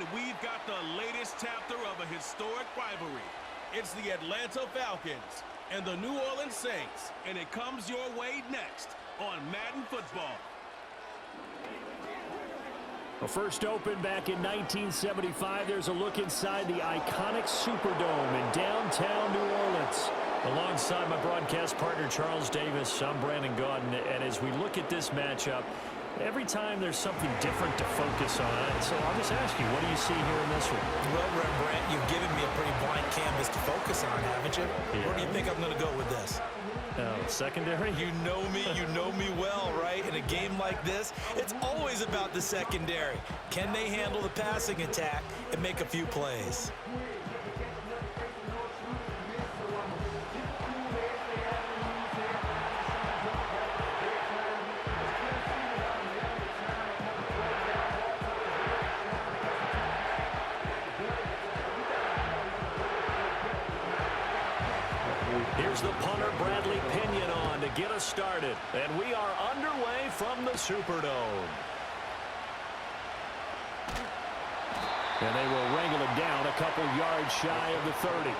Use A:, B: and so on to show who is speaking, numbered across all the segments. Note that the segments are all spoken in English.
A: And we've got the latest chapter of a historic rivalry. It's the Atlanta Falcons and the New Orleans Saints, and it comes your way next on Madden Football.
B: Well, first opened back in 1975, there's a look inside the iconic Superdome in downtown New Orleans. Alongside my broadcast partner, Charles Davis, I'm Brandon Gaudin, and as we look at this matchup, every time there's something different to focus on. So I'll just ask you, what do you see here in this one?
C: Well, Rembrandt, you've given me a pretty blank canvas to focus on, haven't you? Yeah. Where do you think I'm going to go with this?
B: Secondary?
C: You know me well, right? In a game like this, it's always about the secondary. Can they handle the passing attack and make a few plays?
B: Here's the punter, Bradley Pinion, on to get us started. And we are underway from the Superdome. And they will wrangle it down a couple yards shy of the 30.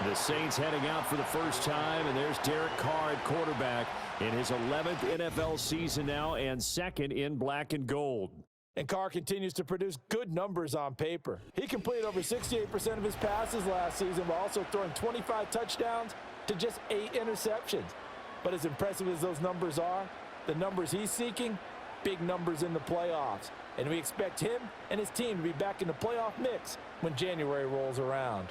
B: The Saints heading out for the first time, and there's Derek Carr at quarterback in his 11th NFL season now and second in black and gold.
D: And Carr continues to produce good numbers on paper. He completed over 68% of his passes last season while also throwing 25 touchdowns to just 8 interceptions. But as impressive as those numbers are, the numbers he's seeking, big numbers in the playoffs. And we expect him and his team to be back in the playoff mix when January rolls around.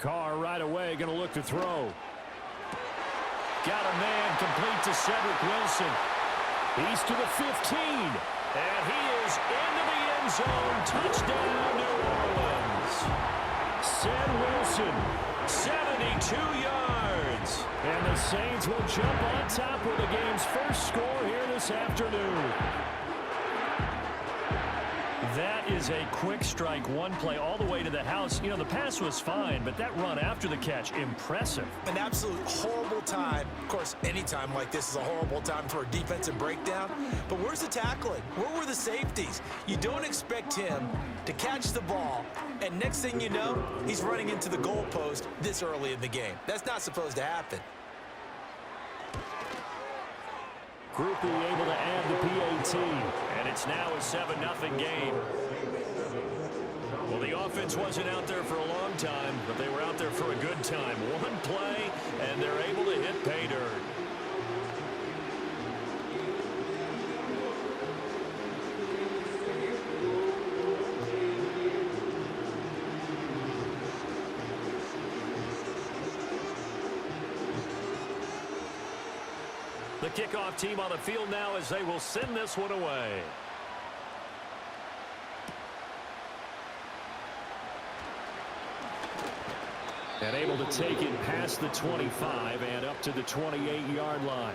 B: Carr right away going to look to throw. Got a man complete to Cedric Wilson. He's to the 15. And he is into the end zone. Touchdown, New Orleans. Ced Wilson, 72 yards. And the Saints will jump on top with the game's first score here this afternoon. That is a quick strike, one play all the way to the house. You know, the pass was fine, but that run after the catch, impressive.
C: An absolute horrible time. Of course, any time like this is a horrible time for a defensive breakdown. But where's the tackling? Where were the safeties? You don't expect him to catch the ball, and next thing you know, he's running into the goalpost this early in the game. That's not supposed to happen.
B: Groupie able to add the PAT, and it's now a 7-0 game. Well, the offense wasn't out there for a long time, but they were out there for a good time. One play, and they're able to hit pay dirt. The kickoff team on the field now as they will send this one away. And able to take it past the 25 and up to the 28-yard line.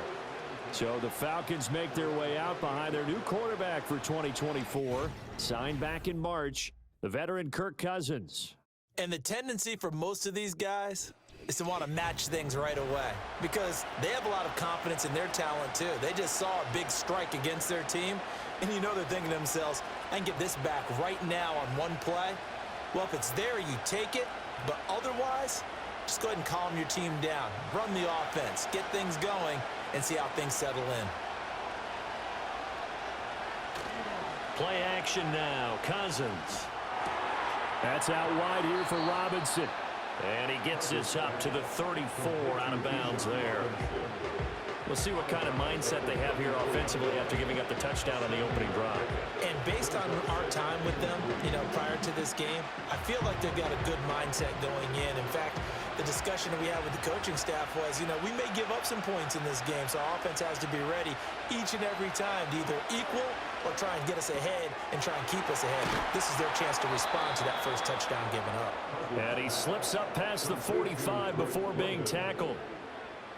B: So the Falcons make their way out behind their new quarterback for 2024. Signed back in March, the veteran Kirk Cousins.
C: And the tendency for most of these guys is to want to match things right away because they have a lot of confidence in their talent too. They just saw a big strike against their team, and you know they're thinking to themselves, I can get this back right now on one play. Well, if it's there, you take it, but otherwise, just go ahead and calm your team down. Run the offense, get things going, and see how things settle in.
B: Play action now, Cousins. That's out wide here for Robinson. And he gets this up to the 34 out of bounds there. We'll see what kind of mindset they have here offensively after giving up the touchdown on the opening drive.
C: And based on our time with them, prior to this game, I feel like they've got a good mindset going in. In fact, the discussion that we had with the coaching staff was, we may give up some points in this game, so our offense has to be ready each and every time to either equal or try and get us ahead and try and keep us ahead. This is their chance to respond to that first touchdown given up.
B: And he slips up past the 45 before being tackled.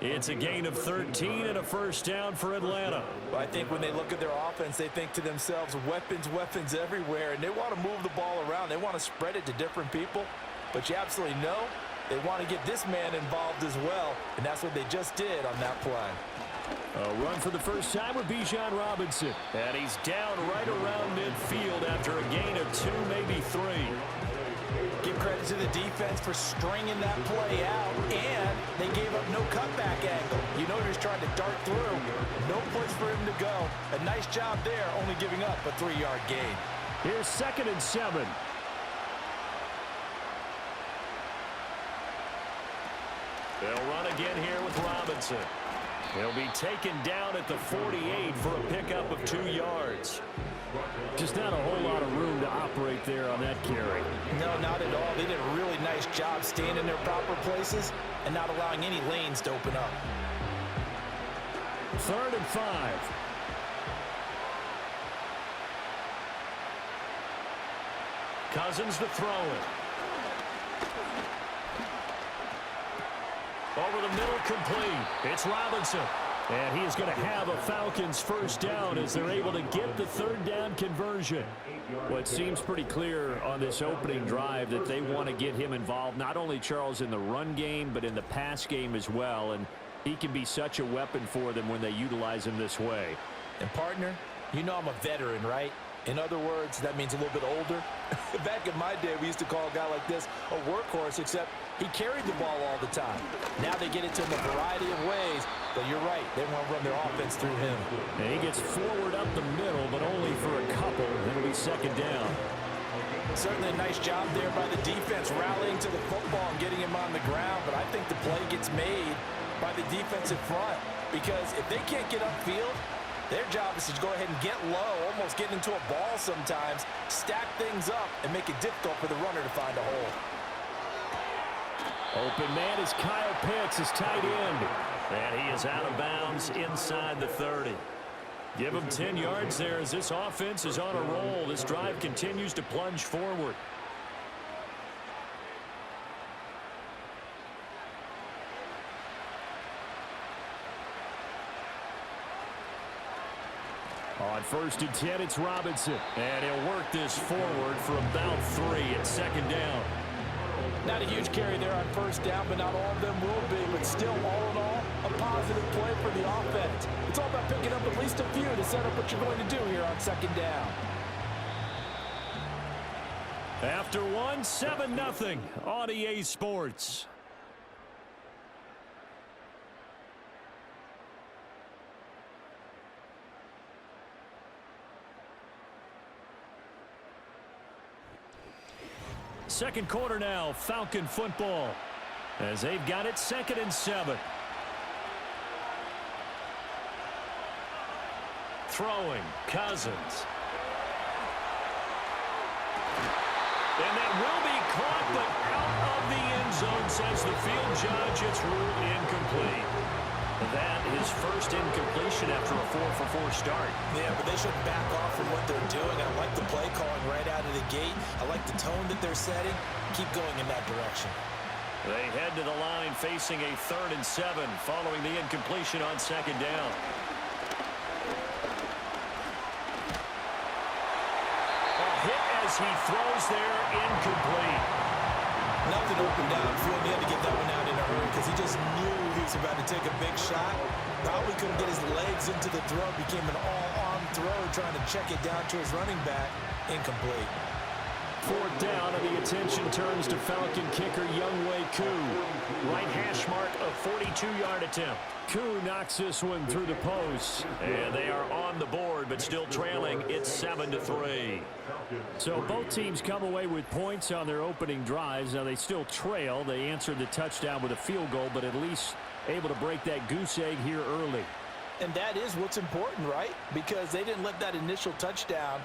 B: It's a gain of 13 and a first down for Atlanta.
D: Well, I think when they look at their offense, they think to themselves, weapons everywhere, and they want to move the ball around. They want to spread it to different people. But you absolutely know
C: they want to get this man involved as well, and that's what they just did on that play.
B: A run for the first time with Bijan Robinson. And he's down right around midfield after a gain of 2, maybe 3.
C: Give credit to the defense for stringing that play out, and they gave up no cutback angle. You know, he's trying to dart through. No place for him to go. A nice job there, only giving up a 3-yard gain.
B: Here's 2nd and 7. They'll run again here with Robinson. He'll be taken down at the 48 for a pickup of 2 yards. Just not a whole lot of room to operate there on that carry.
C: No, not at all. They did a really nice job staying in their proper places and not allowing any lanes to open up.
B: 3rd and 5. Cousins to throw it. Over the middle, complete. It's Robinson. And he is going to have a Falcons first down as they're able to get the 3rd down conversion. Well, it seems pretty clear on this opening drive that they want to get him involved, not only, Charles, in the run game, but in the pass game as well. And he can be such a weapon for them when they utilize him this way.
C: And, partner, you know I'm a veteran, right? In other words, that means a little bit older. Back in my day, we used to call a guy like this a workhorse, except he carried the ball all the time. Now they get it to him a variety of ways, but you're right. They want to run their offense through him.
B: And he gets forward up the middle, but only for a couple. It'll be 2nd down.
C: Certainly a nice job there by the defense, rallying to the football and getting him on the ground, but I think the play gets made by the defensive front, because if they can't get upfield, their job is to go ahead and get low, almost get into a ball sometimes, stack things up, and make it difficult for the runner to find a hole.
B: Open man is Kyle Pitts, his tight end. And he is out of bounds inside the 30. Give him 10 yards there as this offense is on a roll. This drive continues to plunge forward. On 1st and 10, it's Robinson. And he'll work this forward for about 3 at 2nd down.
C: Not a huge carry there on 1st down, but not all of them will be. But still, all in all, a positive play for the offense. It's all about picking up at least a few to set up what you're going to do here on 2nd down.
B: After 1, 7-0 on EA Sports. Second quarter now, Falcon football, as they've got it 2nd and 7. Throwing, Cousins. And that will be caught, but out of the end zone, says the field judge. It's ruled incomplete. That is first incompletion after a 4-for-4 start.
C: Yeah, but they should back off from what they're doing. I like the play calling right out of the gate. I like the tone that they're setting. Keep going in that direction.
B: They head to the line facing a 3rd and 7 following the incompletion on 2nd down. A hit as he throws there, incomplete.
C: Nothing open downfield. He had to get that one out in a hurry because he just knew he was about to take a big shot. Probably couldn't get his legs into the throw. Became an all-arm throw trying to check it down to his running back. Incomplete.
B: 4th down, and the attention turns to Falcon kicker Younghoe Koo. Right hash mark of 42-yard attempt. Koo knocks this one through the post, and they are on the board, but still trailing. It's 7-3. So both teams come away with points on their opening drives. Now they still trail. They answered the touchdown with a field goal, but at least able to break that goose egg here early.
C: And that is what's important, right? Because they didn't let that initial touchdown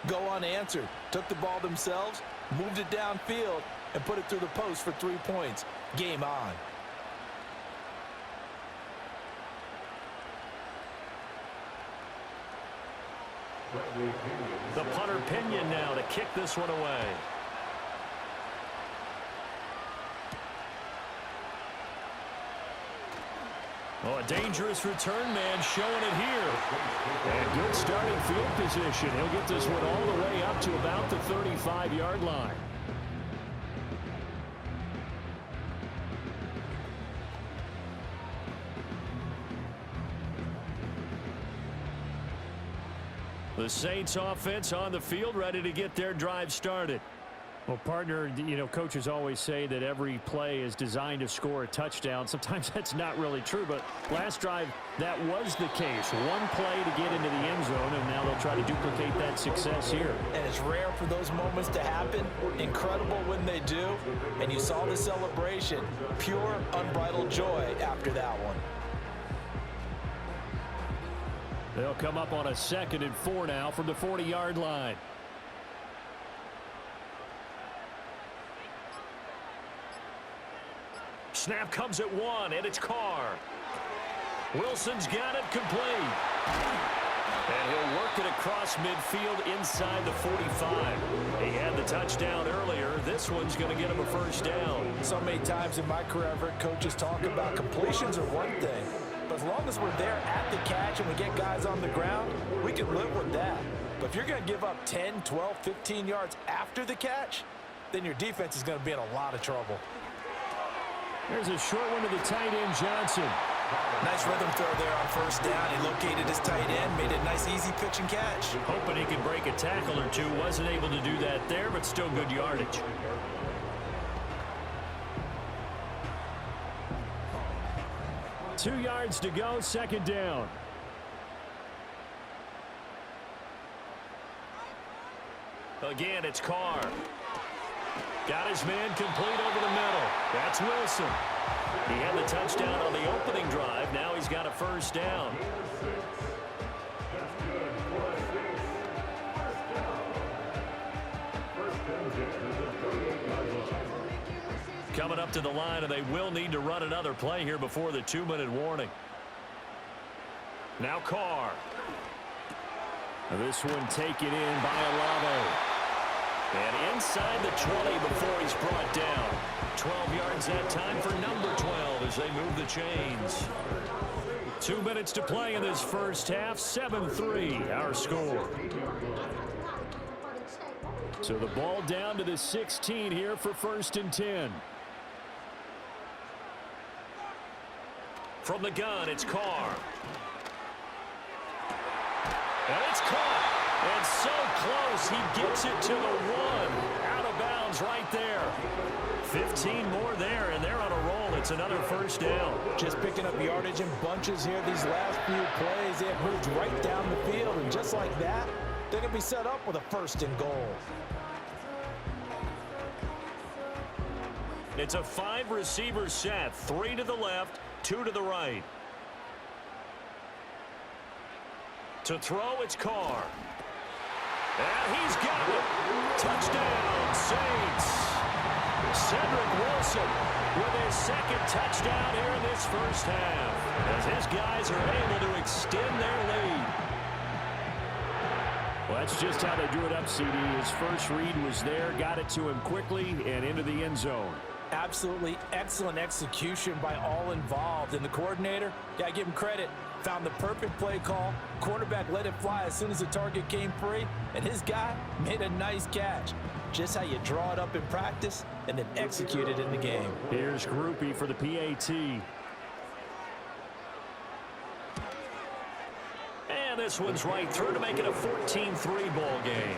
C: go unanswered. Took the ball themselves, moved it downfield, and put it through the post for 3 points. Game on.
B: The punter Pinion now to kick this one away. Oh, a dangerous return man showing it here. And good starting field position. He'll get this one all the way up to about the 35-yard line. The Saints offense on the field, ready to get their drive started. Well, partner, you know, coaches always say that every play is designed to score a touchdown. Sometimes that's not really true, but last drive, that was the case. One play to get into the end zone, and now they'll try to duplicate that success here.
C: And it's rare for those moments to happen. Incredible when they do. And you saw the celebration. Pure, unbridled joy after that one.
B: They'll come up on a 2nd and 4 now from the 40-yard line. Snap comes at 1, and it's Carr. Wilson's got it complete. And he'll work it across midfield inside the 45. He had the touchdown earlier. This one's going to get him a first down.
D: So many times in my career, I've heard coaches talk about completions are one thing. But as long as we're there at the catch and we get guys on the ground, we can live with that. But if you're going to give up 10, 12, 15 yards after the catch, then your defense is going to be in a lot of trouble.
B: There's a short one to the tight end, Johnson.
C: Nice rhythm throw there on first down. He located his tight end, made a nice easy pitch and catch.
B: Hoping he could break a tackle or two. Wasn't able to do that there, but still good yardage. Two yards to go, 2nd down. Again, it's Carr. Got his man complete over the middle. That's Wilson. He had the touchdown on the opening drive. Now he's got a first down. Coming up to the line, and they will need to run another play here before the 2-minute warning. Now Carr. This one taken in by Olave. And inside the 20 before he's brought down. 12 yards that time for number 12 as they move the chains. 2 minutes to play in this first half. 7-3 our score. So the ball down to the 16 here for 1st and 10. From the gun, it's Carr. And it's caught. And so close, he gets it to the 1. Out of bounds right there. 15 more there, and they're on a roll. It's another first down.
D: Just picking up yardage in bunches here these last few plays. They have moved right down the field, and just like that, they're going to be set up with a 1st and goal.
B: It's a 5-receiver set. 3 to the left, 2 to the right. To throw, it's Carr. And he's got it. Touchdown, Saints. Cedric Wilson with his 2nd touchdown here in this first half, as his guys are able to extend their lead. Well, that's just how they drew it up, CD. His first read was there, got it to him quickly, and into the end zone.
D: Absolutely excellent execution by all involved. And the coordinator, gotta give him credit, found the perfect play call. Quarterback let it fly as soon as the target came free, and his guy made a nice catch. Just how you draw it up in practice and then execute it in the game.
B: Here's Groupie for the PAT. And this one's right through to make it a 14-3 ball game.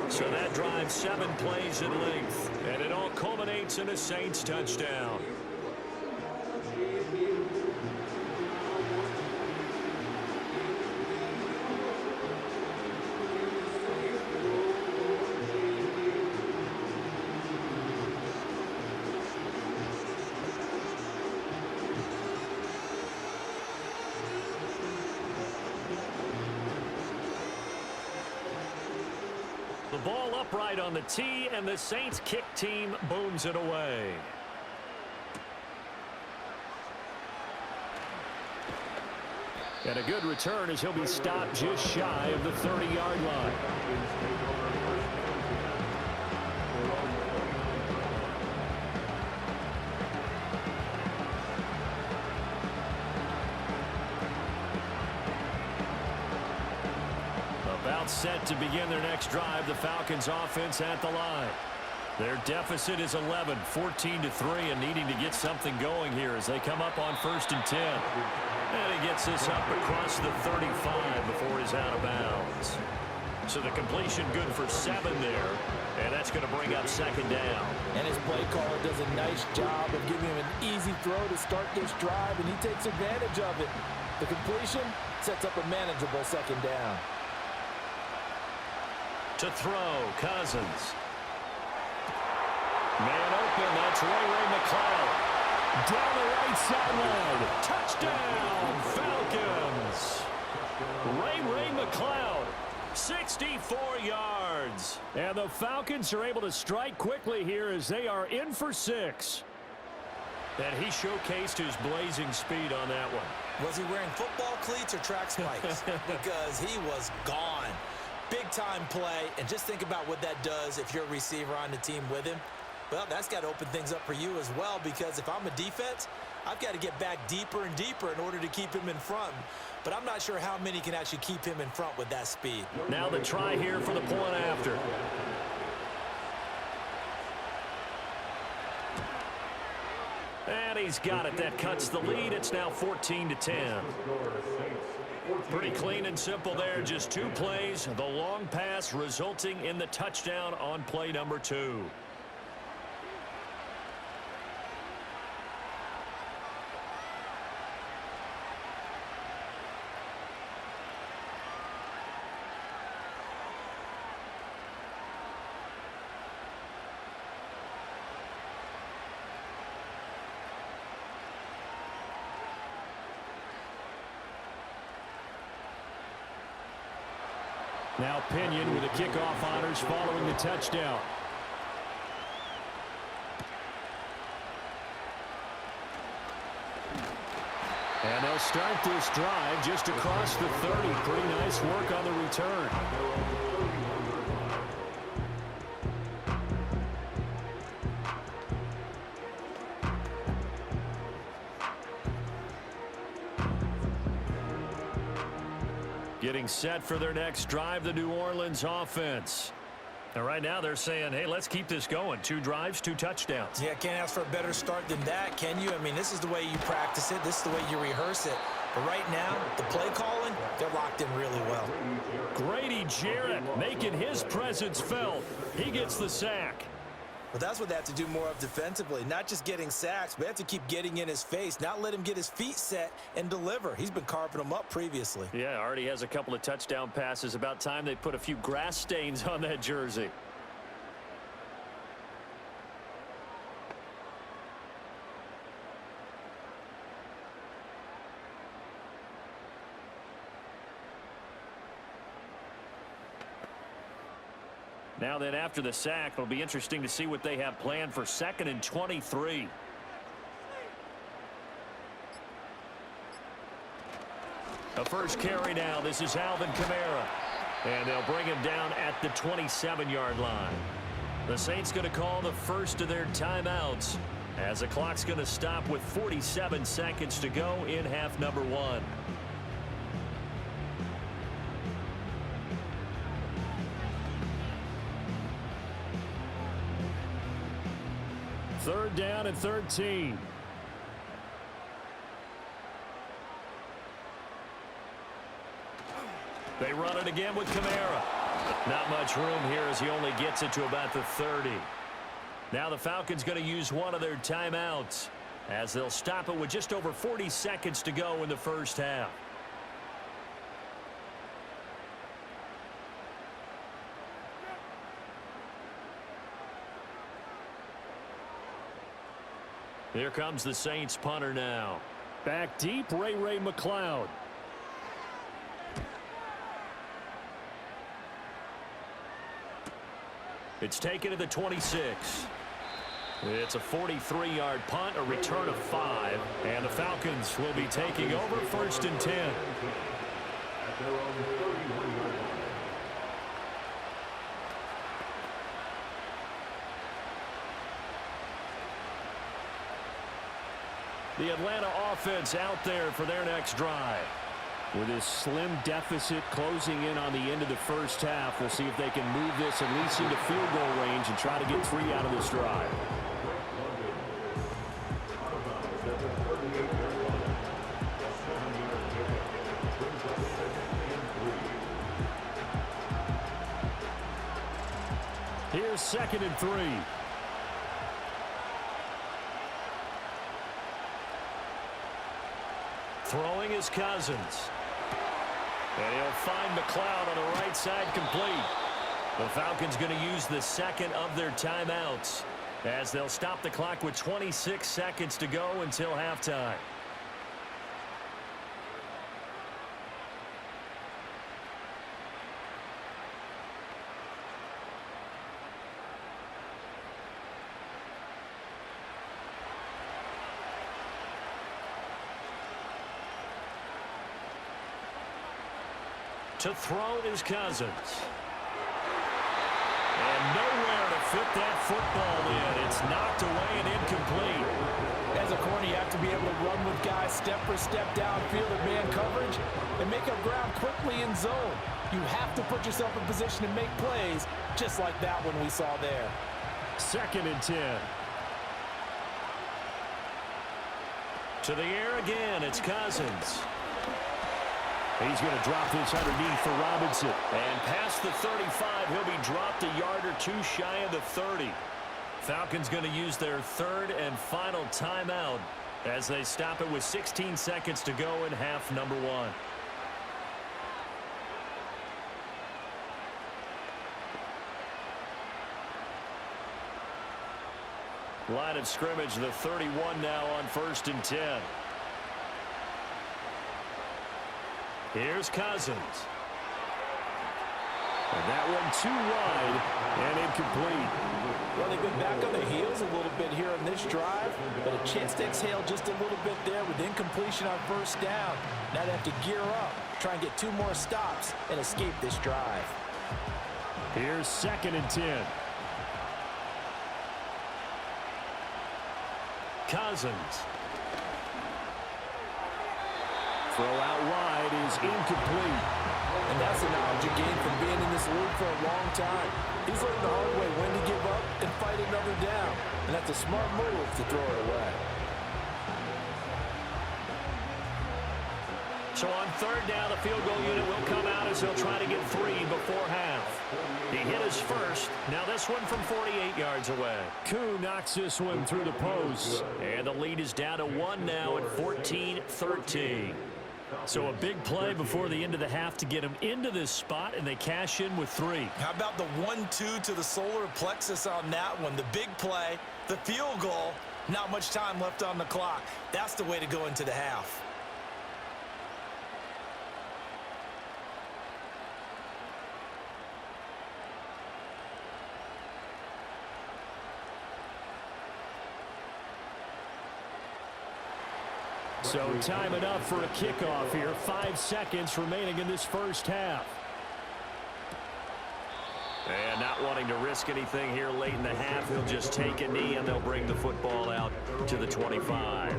B: So that drives 7 plays in length, and it all culminates in a Saints touchdown. The ball upright on the tee, and the Saints kick team booms it away. And a good return as he'll be stopped just shy of the 30-yard line. Set to begin their next drive. The Falcons offense at the line. Their deficit is 11, 14-3, and needing to get something going here as they come up on 1st and 10. And he gets this up across the 35 before he's out of bounds. So the completion good for 7 there. And that's going to bring up second down.
D: And his play caller does a nice job of giving him an easy throw to start this drive, and he takes advantage of it. The completion sets up a manageable second down.
B: To throw, Cousins. Man open, that's Ray McCloud. Down the right sideline. Touchdown, Falcons. Ray McCloud. 64 yards. And the Falcons are able to strike quickly here as they are in for 6. And he showcased his blazing speed on that one.
C: Was he wearing football cleats or track spikes? Because he was gone. Big-time play, and just think about what that does if you're a receiver on the team with him. Well, that's got to open things up for you as well, because if I'm a defense, I've got to get back deeper and deeper in order to keep him in front. But I'm not sure how many can actually keep him in front with that speed.
B: Now the try here for the point after. And he's got it. That cuts the lead. It's now 14-10. Pretty clean and simple there. Just 2 plays. The long pass resulting in the touchdown on play number 2. Now Pinion with the kickoff honors following the touchdown. And they'll start this drive just across the 30. Pretty nice work on the return. Getting set for their next drive, the New Orleans offense. And right now they're saying, hey, let's keep this going. 2 drives, 2 touchdowns.
C: Yeah, can't ask for a better start than that, can you? I mean, this is the way you practice it. This is the way you rehearse it. But right now, the play calling, they're locked in really well.
B: Grady Jarrett making his presence felt. He gets the sack.
C: But that's what they have to do more of defensively, not just getting sacks, but they have to keep getting in his face, not let him get his feet set and deliver. He's been carving them up previously.
B: Yeah, already has a couple of touchdown passes. About time they put a few grass stains on that jersey. Now then, after the sack, it'll be interesting to see what they have planned for 2nd and 23. The first carry now. This is Alvin Kamara. And they'll bring him down at the 27-yard line. The Saints going to call the first of their timeouts as the clock's going to stop with 47 seconds to go in half number 1. Third down and 13. They run it again with Kamara. Not much room here as he only gets it to about the 30. Now the Falcons going to use one of their timeouts as they'll stop it with just over 40 seconds to go in the first half. Here comes the Saints punter now. Back deep, Ray McCloud. It's taken to the 26. It's a 43-yard punt, a return of 5. And the Falcons will be taking over 1st and 10. The Atlanta offense out there for their next drive. With this slim deficit closing in on the end of the first half, we'll see if they can move this at least into field goal range and try to get 3 out of this drive. 2nd and 3. Throwing is Cousins. And he'll find McLeod on the right side, complete. The Falcons going to use the second of their timeouts as they'll stop the clock with 26 seconds to go until halftime. To throw is Cousins. And nowhere to fit that football in. It's knocked away and incomplete.
D: As a corner, you have to be able to run with guys step for step downfield in man coverage and make up ground quickly in zone. You have to put yourself in position to make plays, just like that one we saw there.
B: 2nd and 10. To the air again, it's Cousins. He's going to drop this underneath for Robinson. And past the 35, he'll be dropped a yard or two shy of the 30. Falcons going to use their third and final timeout as they stop it with 16 seconds to go in half number 1. Line of scrimmage, the 31 now on 1st and 10. Here's Cousins. And that one too wide and incomplete.
D: Well, they've been back on their heels a little bit here on this drive, but a chance to exhale just a little bit there with incompletion on 1st down. Now they have to gear up, try and get 2 more stops and escape this drive.
B: Here's 2nd and 10. Cousins. Throw out wide is incomplete.
D: And that's the knowledge you gain from being in this league for a long time. He's learned the hard way when to give up and fight another down. And that's a smart move to throw it away.
B: So on 3rd down, the field goal unit will come out as they'll try to get 3 before half. He hit his first. Now this one from 48 yards away. Koo knocks this one through the post. And the lead is down to 1 now at 14-13. So a big play before the end of the half to get him into this spot, and they cash in with 3.
C: How about the 1-2 to the solar plexus on that one? The big play, the field goal, not much time left on the clock. That's the way to go into the half.
B: So time enough for a kickoff here. 5 seconds remaining in this first half. And not wanting to risk anything here late in the half, he'll just take a knee and they'll bring the football out to the 25.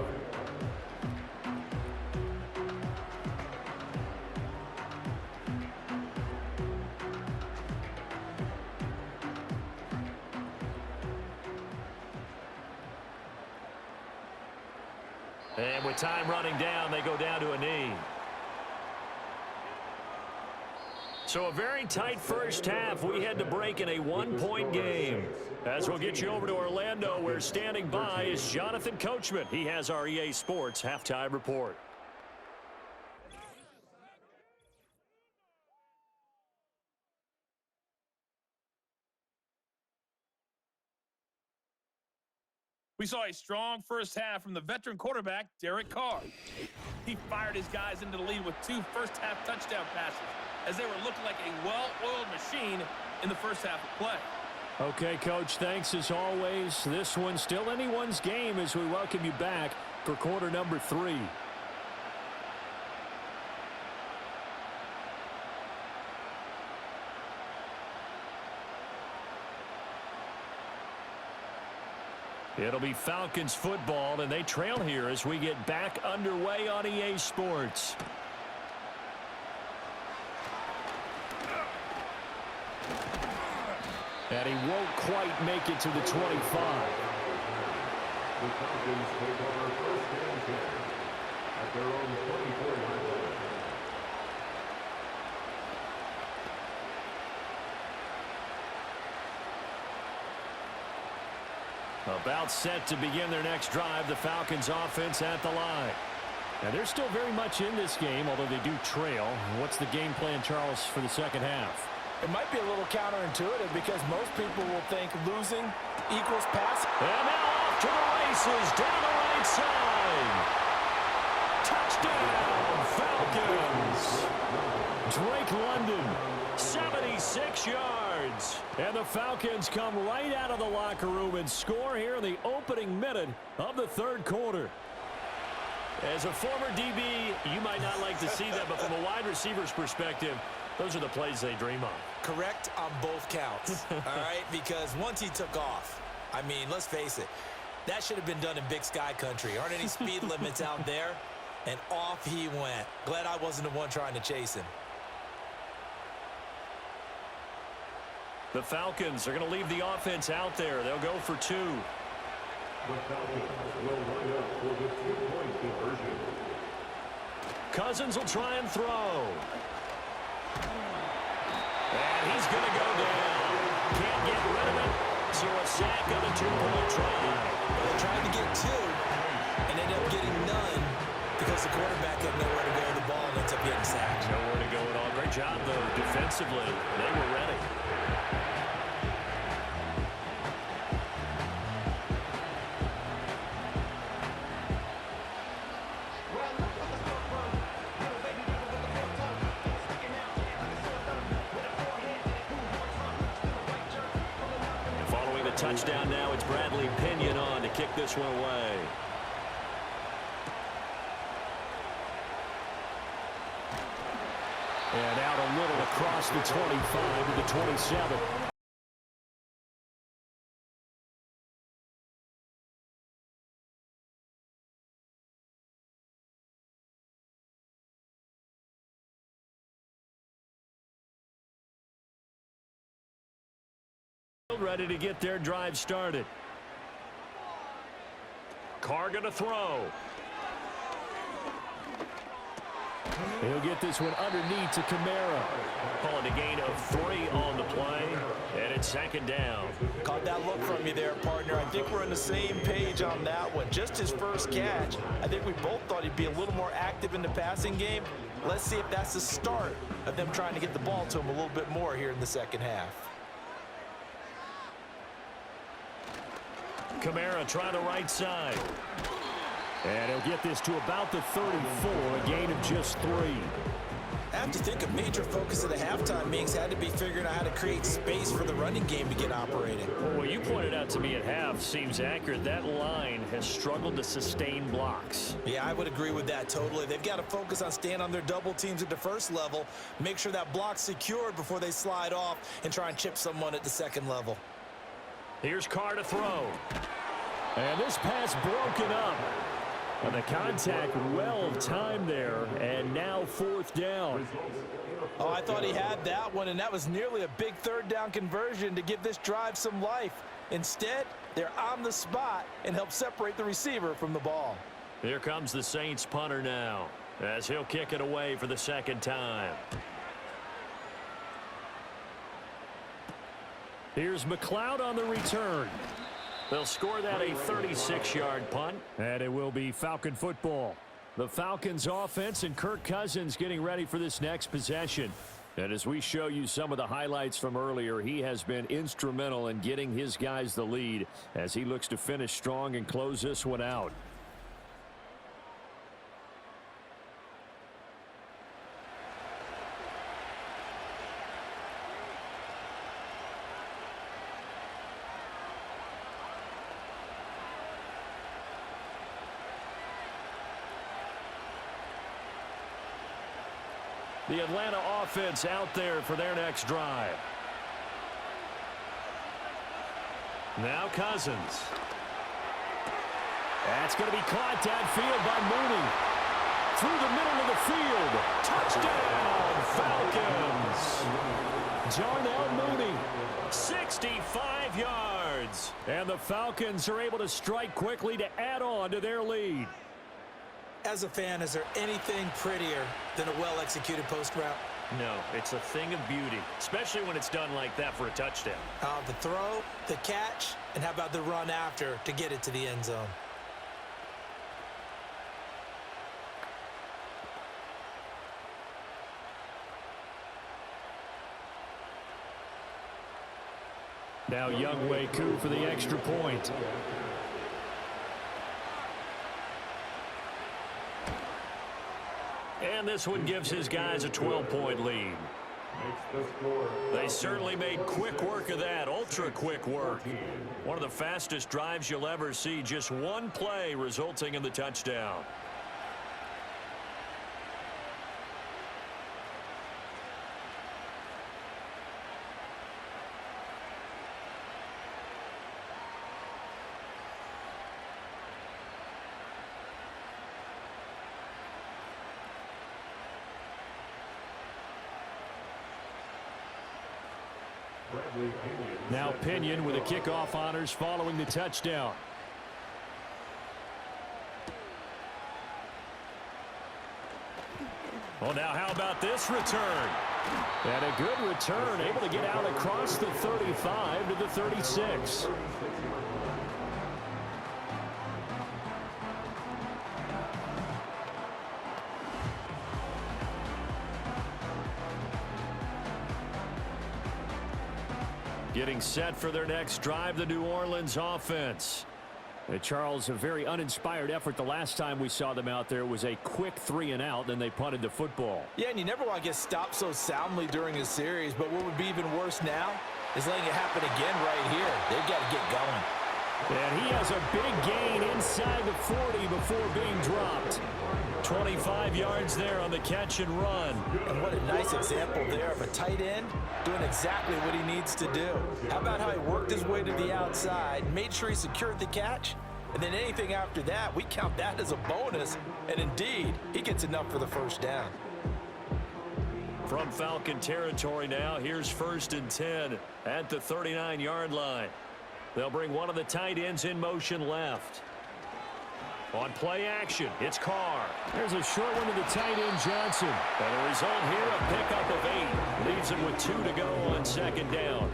B: And with time running down, they go down to a knee. So a very tight first half. We had to break in a 1-point game. As we'll get you over to Orlando, where standing by is Jonathan Coachman. He has our EA Sports halftime report.
E: We saw a strong first half from the veteran quarterback, Derek Carr. He fired his guys into the lead with 2 first-half touchdown passes as they were looking like a well-oiled machine in the first half of play.
B: Okay, Coach, thanks as always. This one's still anyone's game as we welcome you back for quarter number 3. It'll be Falcons football, and they trail here as we get back underway on EA Sports. And he won't quite make it to the 25.
F: The Falcons take over first and 10 at their own 24-yard line.
B: About set to begin their next drive, the Falcons offense at the line. Now, they're still very much in this game, although they do trail. What's the game plan, Charles, for the second half?
D: It might be a little counterintuitive because most people will think losing equals passing.
B: And now off to the races, down the right side. Touchdown, Falcons. Drake London, 76 yards. And the Falcons come right out of the locker room and score here in the opening minute of the third quarter. As a former DB, you might not like to see that, but from a wide receiver's perspective, those are the plays they dream of.
C: Correct on both counts, all right? Because once he took off, I mean, let's face it, that should have been done in Big Sky country. Aren't any speed limits out there? And off he went. Glad I wasn't the one trying to chase him.
B: The Falcons are going to leave the offense out there. They'll go for two.
F: The Falcons will line up for the 2-point conversion.
B: Cousins will try and throw. And he's going to go down. Can't get rid of it. So a sack on a 2-point try.
C: Well, they tried to get two and ended up getting none because the quarterback had nowhere to go. The ball ends up getting sacked.
B: Nowhere to go at all. Great job, though, defensively. They were ready. Touchdown now. It's Bradley Pinion on to kick this one away. And out a little across the 25 to the 27. Ready to get their drive started. Carr going to throw. He'll get this one underneath to Kamara. Calling a gain of 3 on the play, and it's second down.
C: Caught that look from you there, partner. I think we're on the same page on that one. Just his first catch. I think we both thought he'd be a little more active in the passing game. Let's see if that's the start of them trying to get the ball to him a little bit more here in the second half.
B: Kamara trying the right side. And he'll get this to about the 34, a gain of just 3.
C: I have to think a major focus of the halftime meetings had to be figuring out how to create space for the running game to get operating.
B: Well, what you pointed out to me at half seems accurate. That line has struggled to sustain blocks.
C: Yeah, I would agree with that totally. They've got to focus on staying on their double teams at the first level, make sure that block's secured before they slide off and try and chip someone at the second level.
B: Here's Carr to throw. And this pass broken up. And the contact well timed there. And now fourth down.
D: Oh, I thought he had that one, and that was nearly a big third down conversion to give this drive some life. Instead, they're on the spot and help separate the receiver from the ball.
B: Here comes the Saints punter now, as he'll kick it away for the second time. Here's McLeod on the return. They'll score that a 36-yard punt, and it will be Falcon football. The Falcons offense and Kirk Cousins getting ready for this next possession. And as we show you some of the highlights from earlier, he has been instrumental in getting his guys the lead as he looks to finish strong and close this one out. The Atlanta offense out there for their next drive. Now Cousins. That's going to be caught downfield by Mooney. Through the middle of the field. Touchdown, Falcons. Darnell Mooney, 65 yards. And the Falcons are able to strike quickly to add on to their lead.
C: As a fan, is there anything prettier than a well-executed post route?
B: No, it's a thing of beauty, especially when it's done like that for a touchdown.
C: The throw, the catch, and how about the run after to get it to the end zone?
B: Now Younghoe Koo for the extra point. And this one gives his guys a 12-point lead. They certainly made quick work of that, ultra-quick work. One of the fastest drives you'll ever see, just one play resulting in the touchdown. Now Pinion with the kickoff honors following the touchdown. Well, now how about this return? And a good return, able to get out across the 35 to the 36. Getting set for their next drive, the New Orleans offense. Charles, a very uninspired effort the last time we saw them out there was a quick 3-and-out, then they punted the football.
D: Yeah, and you never want to get stopped so soundly during a series, but what would be even worse now is letting it happen again right here. They've got to get going.
B: And he has a big gain inside the 40 before being dropped. 25 yards there on the catch and run.
D: And what a nice example there of a tight end doing exactly what he needs to do. How about how he worked his way to the outside, made sure he secured the catch, and then anything after that, we count that as a bonus. And indeed, he gets enough for the first down.
B: From Falcon territory now, here's 1st and 10 at the 39-yard line. They'll bring one of the tight ends in motion left. On play action, it's Carr. There's a short one to the tight end, Johnson. And the result here, a pickup of 8. Leaves him with 2 to go on 2nd down.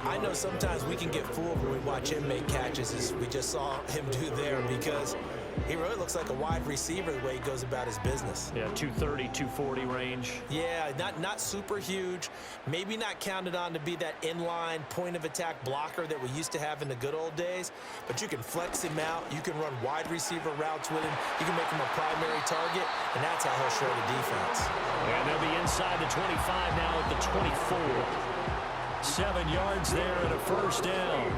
C: I know sometimes we can get fooled when we watch him make catches, as we just saw him do there, because he really looks like a wide receiver the way he goes about his business.
B: Yeah, 230, 240 range.
C: Yeah, not super huge. Maybe not counted on to be that inline point-of-attack blocker that we used to have in the good old days, but you can flex him out. You can run wide receiver routes with him. You can make him a primary target, and that's how he'll show the defense.
B: And they'll be inside the 25 now at the 24. 7 yards there and a 1st down.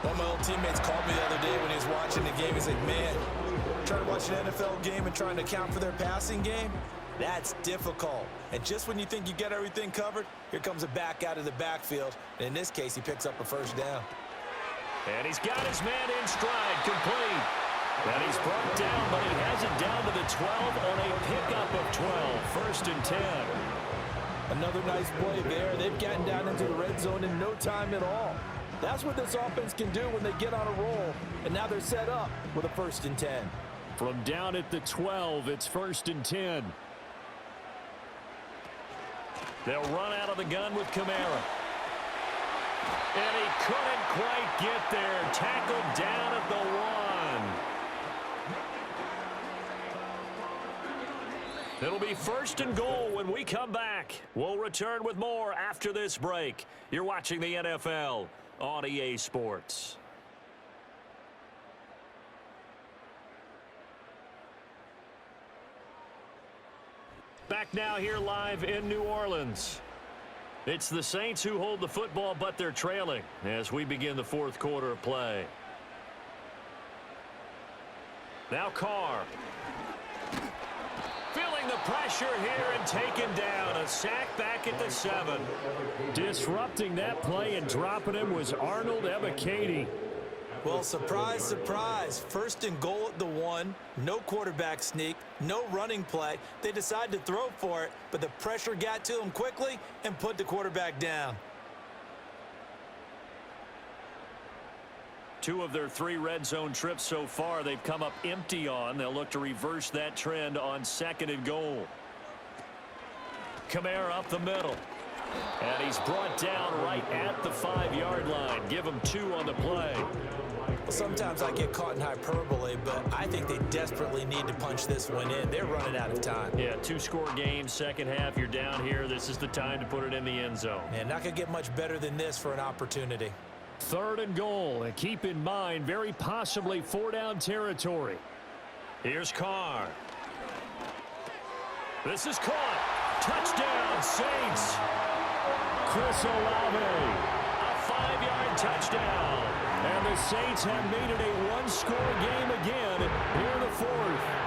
C: One of my old teammates called me the other day when he was watching the game. He's like, man, trying to watch an NFL game and trying to account for their passing game, that's difficult. And just when you think you get everything covered, here comes a back out of the backfield. And in this case, he picks up a 1st down.
B: And he's got his man in stride, complete. And he's brought down, but he has it down to the 12 on a pickup of 12. 1st and 10.
D: Another nice play there. They've gotten down into the red zone in no time at all. That's what this offense can do when they get on a roll. And now they're set up with a 1st and 10.
B: From down at the 12, it's 1st and 10. They'll run out of the gun with Kamara. And he couldn't quite get there. Tackled down at the 1. It'll be 1st and goal when we come back. We'll return with more after this break. You're watching the NFL on EA Sports. Back now here live in New Orleans. It's the Saints who hold the football, but they're trailing as we begin the 4th quarter of play. Now Carr. Feeling the pressure here and taken down. A sack back at the 7. Disrupting that play and dropping him was Arnold Ebiketie.
C: Well, surprise, surprise. 1st and goal at the 1. No quarterback sneak. No running play. They decided to throw for it, but the pressure got to him quickly and put the quarterback down.
B: 2 of their 3 red zone trips so far they've come up empty on. They'll look to reverse that trend on 2nd and goal. Kamara up the middle. And he's brought down right at the 5-yard line. Give him 2 on the play.
C: Well, sometimes I get caught in hyperbole, but I think they desperately need to punch this one in. They're running out of time.
B: Yeah, 2-score game, second half. You're down here. This is the time to put it in the end zone.
C: Man, not going to get much better than this for an opportunity.
B: 3rd and goal, and keep in mind, very possibly 4-down territory. Here's Carr. This is caught. Touchdown, Saints. Chris Olave, a 5-yard touchdown. And the Saints have made it a 1-score game again here in the 4th.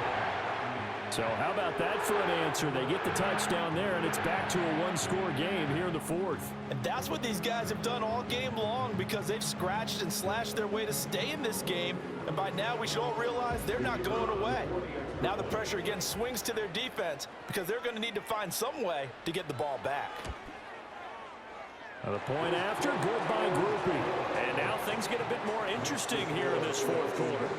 B: So how about that for an answer? They get the touchdown there, and it's back to a 1-score game here in the 4th.
D: And that's what these guys have done all game long, because they've scratched and slashed their way to stay in this game. And by now, we should all realize they're not going away. Now the pressure again swings to their defense, because they're going to need to find some way to get the ball back.
B: The point after, good by Groupie. And now things get a bit more interesting here in this 4th quarter.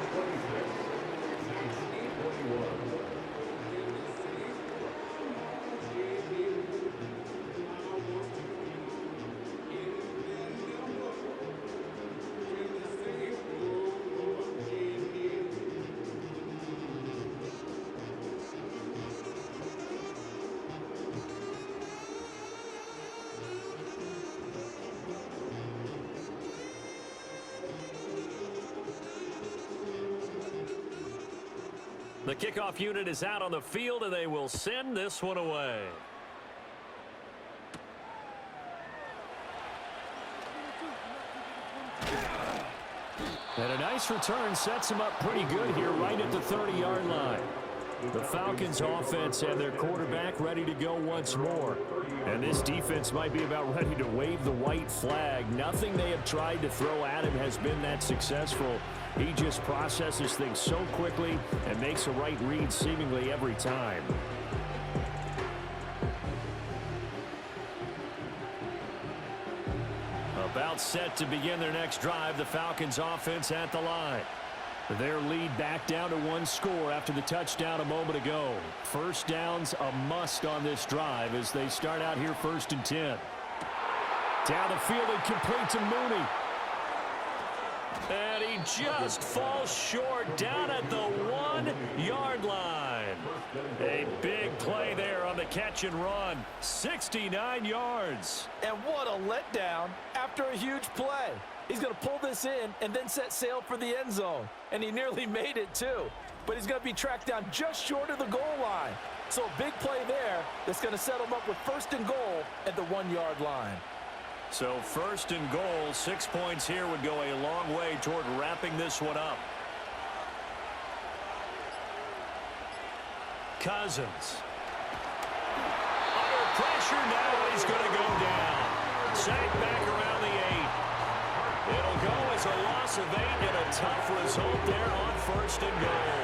B: The kickoff unit is out on the field, and they will send this one away. And a nice return sets him up pretty good here right at the 30-yard line. The Falcons offense and their quarterback ready to go once more. And this defense might be about ready to wave the white flag. Nothing they have tried to throw at him has been that successful. He just processes things so quickly and makes a right read seemingly every time. About set to begin their next drive, the Falcons offense at the line. Their lead back down to 1 score after the touchdown a moment ago. First down's a must on this drive as they start out here 1st and 10. Down the field and complete to Mooney. And he just falls short down at the 1-yard line. A big play there on the catch and run. 69 yards.
D: And what a letdown after a huge play. He's going to pull this in and then set sail for the end zone. And he nearly made it too. But he's going to be tracked down just short of the goal line. So a big play there that's going to set him up with 1st and goal at the 1-yard line.
B: So 1st and goal, 6 points here would go a long way toward wrapping this one up. Cousins. Under pressure now, he's going to go down. Sacked back around the 8. It'll go as a loss of 8 and a tough result there on 1st and goal.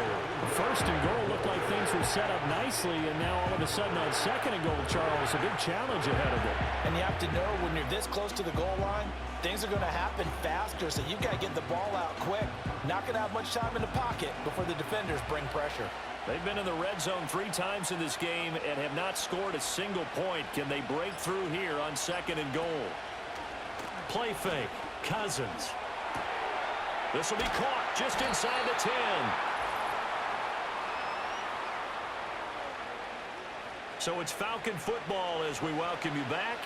D: 1st and goal looked like things were set up nicely, and now all of a sudden on 2nd and goal, Charles, a big challenge ahead of it. And you have to know when you're this close to the goal line, things are going to happen faster, so you've got to get the ball out quick. Not going to have much time in the pocket before the defenders bring pressure.
B: They've been in the red zone 3 times in this game and have not scored a single point. Can they break through here on 2nd and goal? Play fake. Cousins. This will be caught just inside the 10. So it's Falcon football as we welcome you back.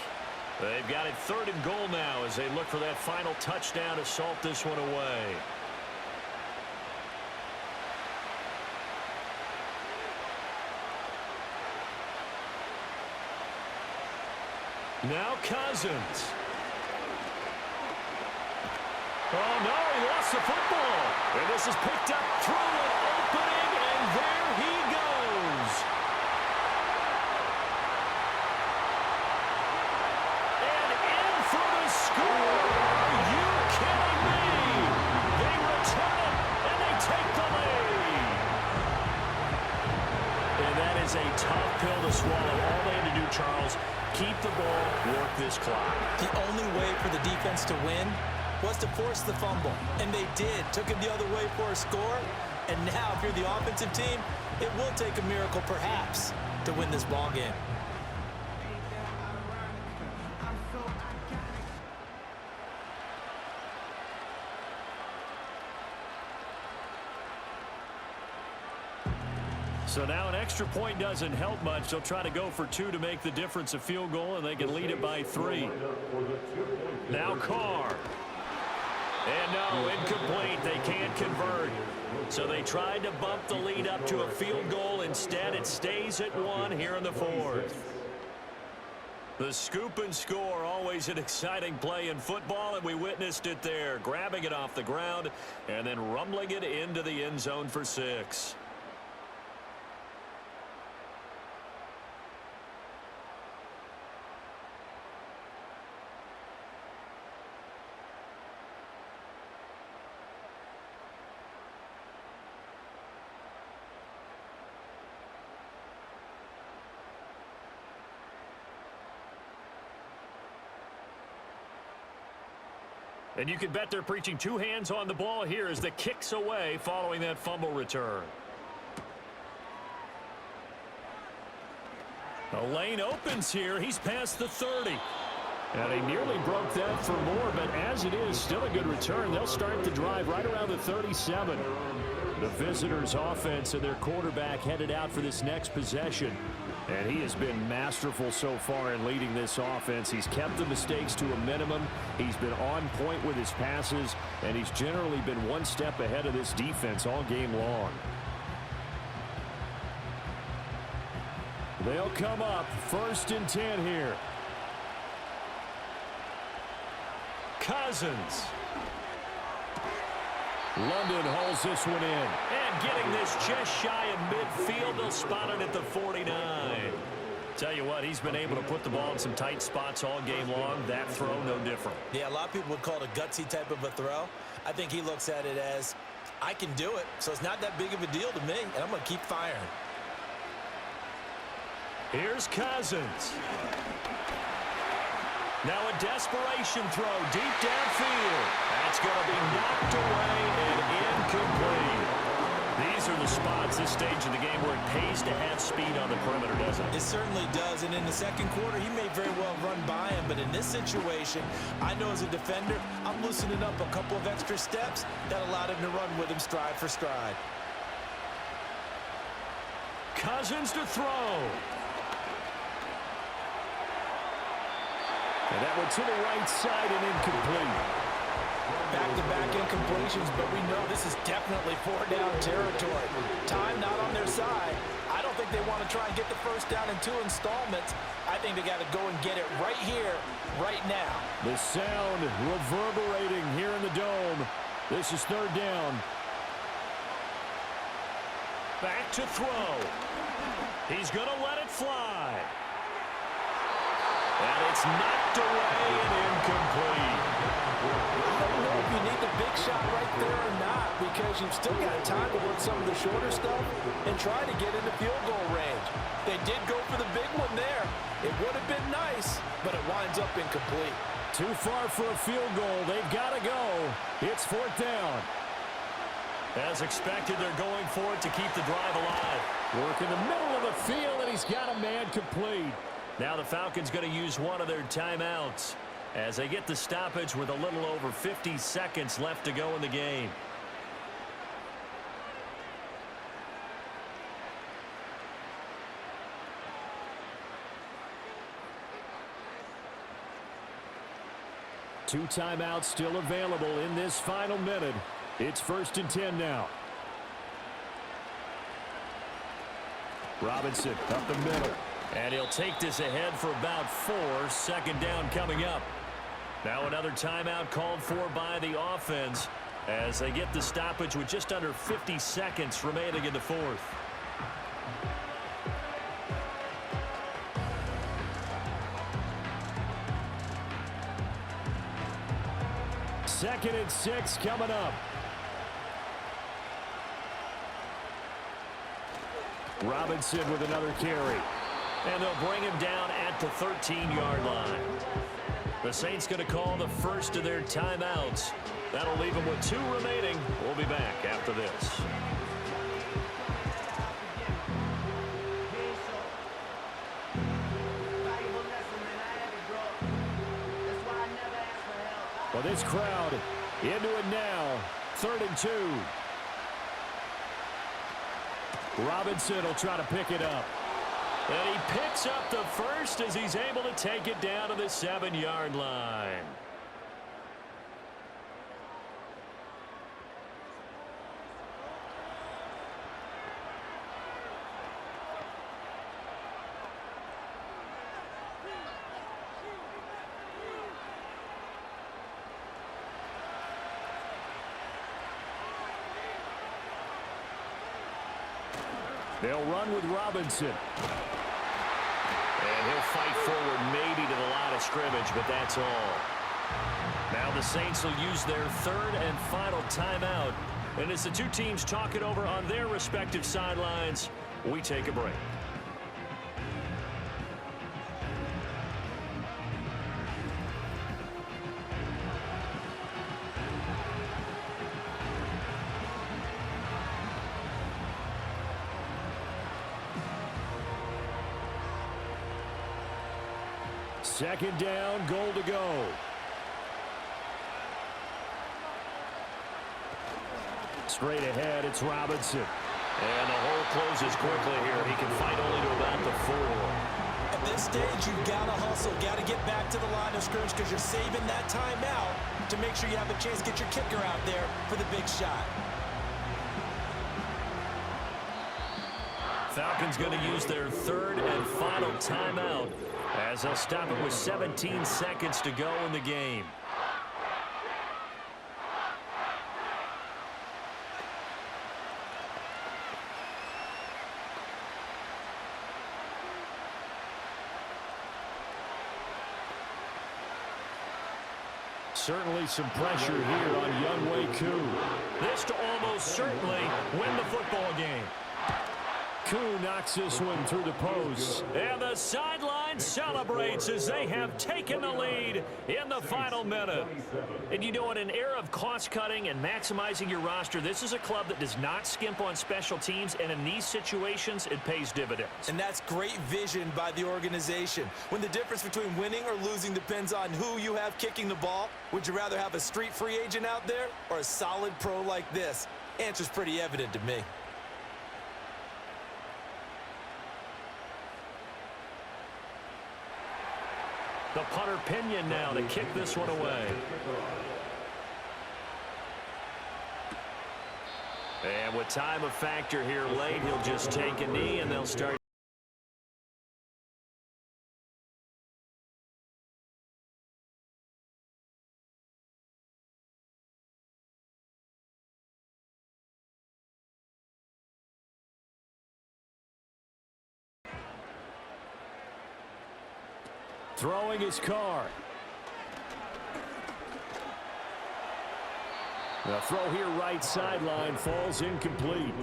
B: They've got it 3rd and goal now as they look for that final touchdown to salt this one away. Now Cousins. Oh, no, he lost the football. And this is picked up through an opening, and there he goes. And in for the score. Are you kidding me? They return it, and they take the lead. And that is a tough pill to swallow. All they had to do, Charles, keep the ball, work this clock.
C: The only way for the defense to win was to force the fumble, and they did. Took it the other way for a score, and now if you're the offensive team, it will take a miracle perhaps to win this ball game.
B: So now an extra point doesn't help much. They'll try to go for 2 to make the difference a field goal, and they can lead it by 3. Now Carr. And no, incomplete. They can't convert. So they tried to bump the lead up to a field goal. Instead, it stays at 1 here in the 4th. The scoop and score, always an exciting play in football, and we witnessed it there. Grabbing it off the ground and then rumbling it into the end zone for 6. And you can bet they're preaching 2 hands on the ball here as the kick's away following that fumble return. A lane opens here. He's past the 30. And he nearly broke that for more, but as it is, still a good return. They'll start the drive right around the 37. The visitors' offense and their quarterback headed out for this next possession. And he has been masterful so far in leading this offense. He's kept the mistakes to a minimum. He's been on point with his passes, and he's generally been one step ahead of this defense all game long. They'll come up 1st and 10 here. Cousins. London holds this one in. And getting this just shy of midfield. They'll spot it at the 49. Tell you what, he's been able to put the ball in some tight spots all game long. That throw, no different.
C: Yeah, a lot of people would call it a gutsy type of a throw. I think he looks at it as, I can do it, so it's not that big of a deal to me, and I'm going to keep firing.
B: Here's Cousins. Now a desperation throw deep downfield. That's going to be knocked away and incomplete. These are the spots, this stage of the game, where it pays to have speed on the perimeter, doesn't it?
C: It certainly does, and in the second quarter, he may very well run by him, but in this situation, I know as a defender, I'm loosening up a couple of extra steps that allowed him to run with him stride for stride.
B: Cousins to throw. And that one to the right side and incomplete.
D: Back-to-back incompletions, but we know this is definitely 4-down territory. Time not on their side. I don't think they want to try and get the first down in 2 installments. I think they got to go and get it right here, right now.
B: The sound reverberating here in the dome. This is 3rd down. Back to throw. He's going to let it fly. And it's knocked away and incomplete.
D: I don't know if you need the big shot right there or not, because you've still got time to work some of the shorter stuff and try to get into field goal range. They did go for the big one there. It would have been nice, but it winds up incomplete.
B: Too far for a field goal. They've got to go. It's 4th down. As expected, they're going for it to keep the drive alive. Work in the middle of the field, and he's got a man complete. Now the Falcons going to use one of their timeouts as they get the stoppage with a little over 50 seconds left to go in the game. Two timeouts still available in this final minute. It's 1st and 10 now. Robinson up the middle. And he'll take this ahead for about 4. 2nd down coming up. Now another timeout called for by the offense as they get the stoppage with just under 50 seconds remaining in the 4th. Second and 6 coming up. Robinson with another carry. And they'll bring him down at the 13-yard line. The Saints going to call the first of their timeouts. That'll leave them with 2 remaining. We'll be back after this. Well, this crowd into it now. 3rd and 2. Robinson will try to pick it up. And he picks up the first as he's able to take it down to the 7-yard line. They'll run with Robinson. And he'll fight forward maybe to the line of scrimmage, but that's all. Now the Saints will use their third and final timeout. And as the two teams talk it over on their respective sidelines, we take a break. Second down, goal to go. Straight ahead, it's Robinson. And the hole closes quickly here. He can fight only to about the 4.
C: At this stage, you've got to hustle, got to get back to the line of scrimmage because you're saving that timeout to make sure you have a chance to get your kicker out there for the big shot.
B: Falcons going to use their third and final timeout as they'll stop it with 17 seconds to go in the game. Certainly some pressure here on Younghoe Koo. This to almost certainly win the football game. Koo knocks this one through the post. And the sideline celebrates as they have taken the lead in the final minute. And you know, in an era of cost-cutting and maximizing your roster, this is a club that does not skimp on special teams, and in these situations, it pays dividends.
C: And that's great vision by the organization. When the difference between winning or losing depends on who you have kicking the ball, would you rather have a street free agent out there or a solid pro like this? Answer's pretty evident to me.
B: The punter Pinion now to kick this one away. And with time a factor here late, he'll just take a knee and they'll start. Throwing his car. The throw here right sideline falls incomplete.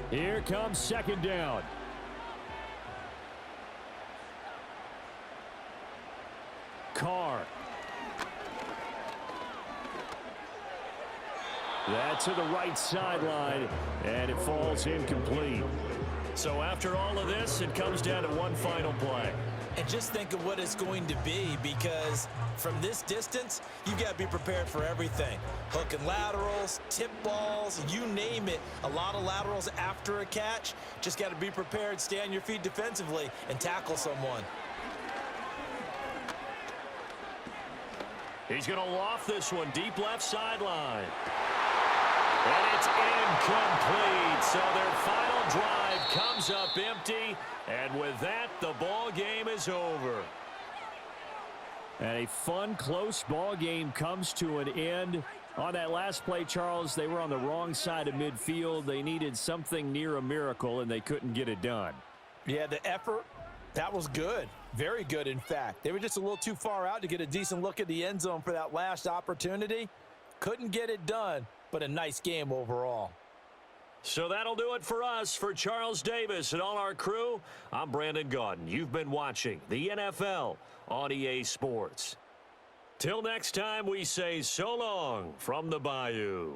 B: Here comes second down. Carr. That's to the right sideline, and it falls incomplete. So after all of this, it comes down to one final play.
C: And just think of what it's going to be, because from this distance, you've got to be prepared for everything. Hook and laterals, tip balls, you name it. A lot of laterals after a catch. Just got to be prepared, stay on your feet defensively, and tackle someone.
B: He's going to loft this one deep left sideline. And it's incomplete. So their final drive comes up empty. And with that, the ball game is over. And a fun, close ball game comes to an end. On that last play, Charles, they were on the wrong side of midfield. They needed something near a miracle, and they couldn't get it done.
D: Yeah, the effort, that was good. Very good, in fact. They were just a little too far out to get a decent look at the end zone for that last opportunity. Couldn't get it done, but a nice game overall.
B: So that'll do it for us. For Charles Davis and all our crew, I'm Brandon Gaudin. You've been watching the NFL on EA Sports. Till next time, we say so long from the Bayou.